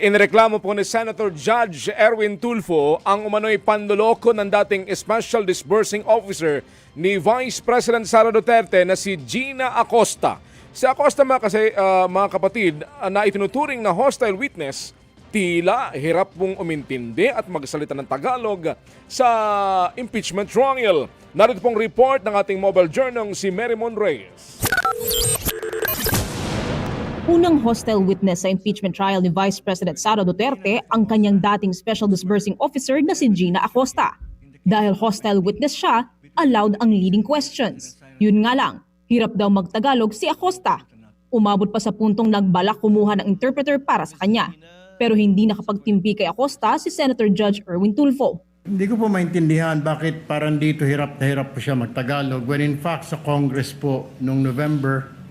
Inireklamo po ni Senator Judge Erwin Tulfo ang umano'y panloloko ng dating Special Disbursing Officer ni Vice President Sara Duterte na si Gina Acosta. Si Acosta mga kapatid na itinuturing na hostile witness, tila hirap pong umintindi at magsalita ng Tagalog sa impeachment trial. Narito pong report ng ating mobile journal si Merymon Reyes. Unang hostile witness sa impeachment trial ni Vice President Sara Duterte ang kanyang dating Special Disbursing Officer na si Gina Acosta. Dahil hostile witness siya, allowed ang leading questions. Yun nga lang, hirap daw magtagalog si Acosta. Umabot pa sa puntong nagbalak kumuha ng interpreter para sa kanya. Pero hindi nakapagtimpi kay Acosta si Senator Judge Erwin Tulfo. Hindi ko po maintindihan bakit parang dito hirap na hirap po siya magtagalog when in fact sa Congress po noong November,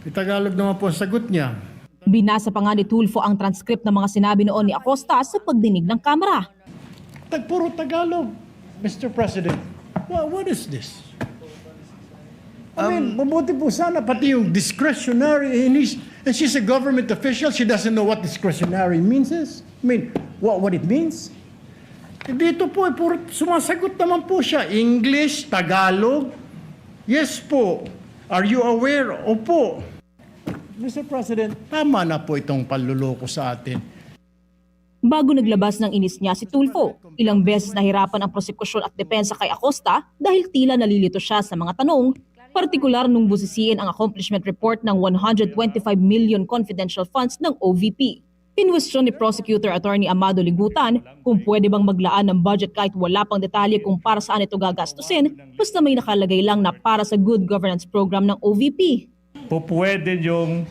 Tagalog naman po ang sagot niya. Binasa pa nga ni Tulfo ang transcript ng mga sinabi noon ni Acosta sa pagdinig ng kamera. Puro Tagalog, Mr. President. What is this? I mean, mabuti po sana pati yung discretionary and she's a government official, she doesn't know what discretionary means is. I mean, what it means? Dito po, puro sumasagot naman po siya. English, Tagalog. Yes po. Are you aware? Opo. Mr. President, tama na po itong panluloko sa atin. Bago naglabas ng inis niya si Tulfo, ilang beses nahirapan ang prosekusyon at depensa kay Acosta dahil tila nalilito siya sa mga tanong, partikular nung busisiin ang accomplishment report ng 125 million confidential funds ng OVP. Pinwestiyon ni Prosecutor Attorney Amado Ligutan kung pwede bang maglaan ng budget kahit wala pang detalye kung para saan ito gagastusin, basta may nakalagay lang na para sa good governance program ng OVP. Pwede niyong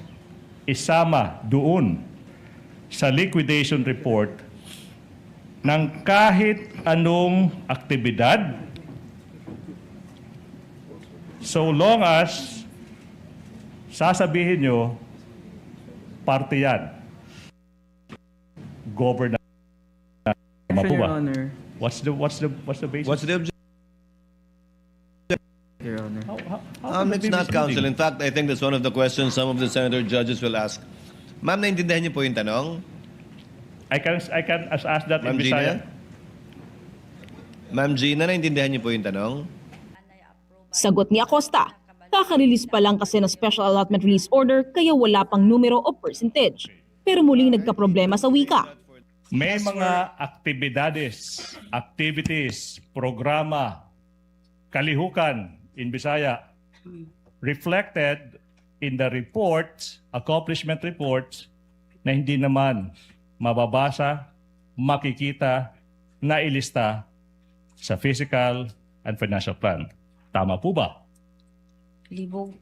isama doon sa liquidation report ng kahit anong aktibidad so long as sasabihin niyo parte yan. Governance. Tama po ba? What's the basis? What's the objection? Your Honor. It's not counsel. In fact, I think that's one of the questions some of the senator judges will ask. Ma'am, naintindihan niyo po yung tanong? I can ask that in Ma'am Bisaya. Gina? Ma'am Gina, naintindihan niyo po yung tanong? Sagot ni Acosta, kaka-release pa lang kasi ng Special Allotment Release Order kaya wala pang numero o percentage. Pero muling nagkaproblema sa wika. May mga activities, programa, kalihukan in Bisaya reflected in the reports, accomplishment reports na hindi naman mababasa, makikita, nailista sa physical and financial plan. Tama po ba? Libog.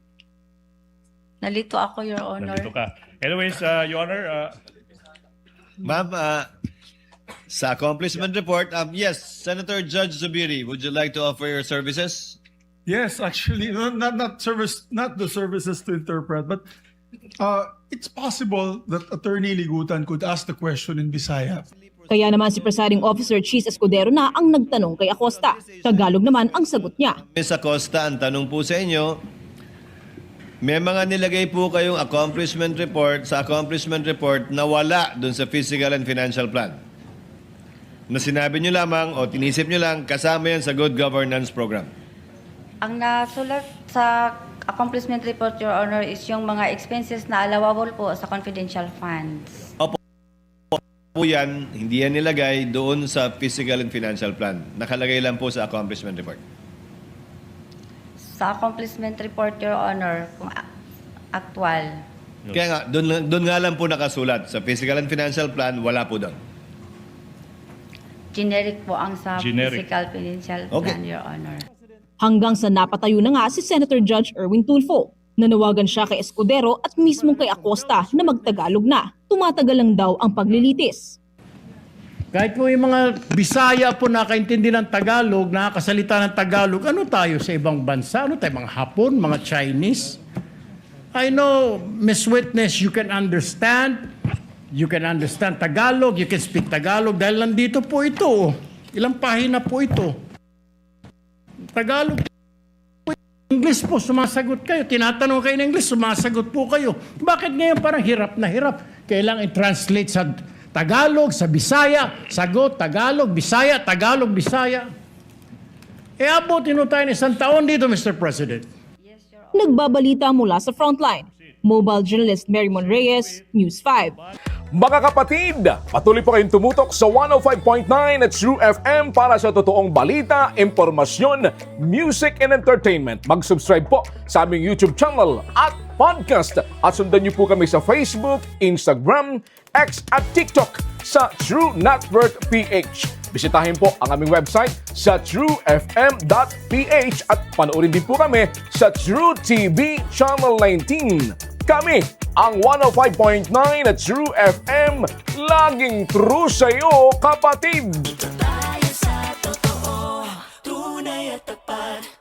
Nalito ako, Your Honor. Nandito ka. Anyways, Your Honor, Ma'am, sa accomplishment report, yes, Senator Judge Zubiri, would you like to offer your services? Yes, actually, not the services to interpret, but it's possible that Attorney Ligutan could ask the question in Bisaya. Kaya naman si Presiding Officer Cheese Escudero na ang nagtanong kay Acosta. Tagalog naman ang sagot niya. Ms. Acosta, ang tanong po sa inyo, may mga nilagay po kayong accomplishment report na wala dun sa physical and financial plan. Na sinabi nyo lamang o tinisip nyo lang, kasama yan sa good governance program. Ang nasulat sa accomplishment report, Your Honor, is yung mga expenses na allowable po sa confidential funds. Opo po yan, hindi yan nilagay doon sa physical and financial plan. Nakalagay lang po sa accomplishment report. Sa accomplishment report, Your Honor, kung actual. Kaya nga, doon nga lang po nakasulat. Sa physical and financial plan, wala po doon. Generic po ang sa Generic. physical financial plan, Your Honor. Hanggang sa napatayo na nga si Senator Judge Erwin Tulfo. Nanawagan siya kay Escudero at mismo kay Acosta na magtagalog na. Tumatagal lang daw ang paglilitis. Kahit po yung mga Bisaya po nakaintindi ng Tagalog, nakakasalita ng Tagalog, ano tayo sa ibang bansa? Ano tayo, mga Hapon, mga Chinese? I know, Miss Witness, you can understand Tagalog, you can speak Tagalog dahil nandito po ito. Ilang pahina po ito. Tagalog. English po, sumasagot kayo. Tinatanong kayo ng English, sumasagot po kayo. Bakit ngayon parang hirap na hirap? kailangan i-translate sa Tagalog, sa Bisaya, sagot, Tagalog, Bisaya, Tagalog, Bisaya. Abot tayo ng isang taon dito, Mr. President. Nagbabalita mula sa frontline. Mobile journalist Marymon Reyes, News 5. Mga kapatid, patuloy po kayong tumutok sa 105.9 at True FM para sa totoong balita, impormasyon, music and entertainment. Mag-subscribe po sa aming YouTube channel at podcast at sundan niyo po kami sa Facebook, Instagram, X at TikTok sa True Network PH. Bisitahin po ang aming website sa truefm.ph at panoorin din po kami sa True TV Channel 19. Kami ang 105.9 at True FM, laging true sa'yo, kapatid! Tayo sa totoo, tunay at tapat.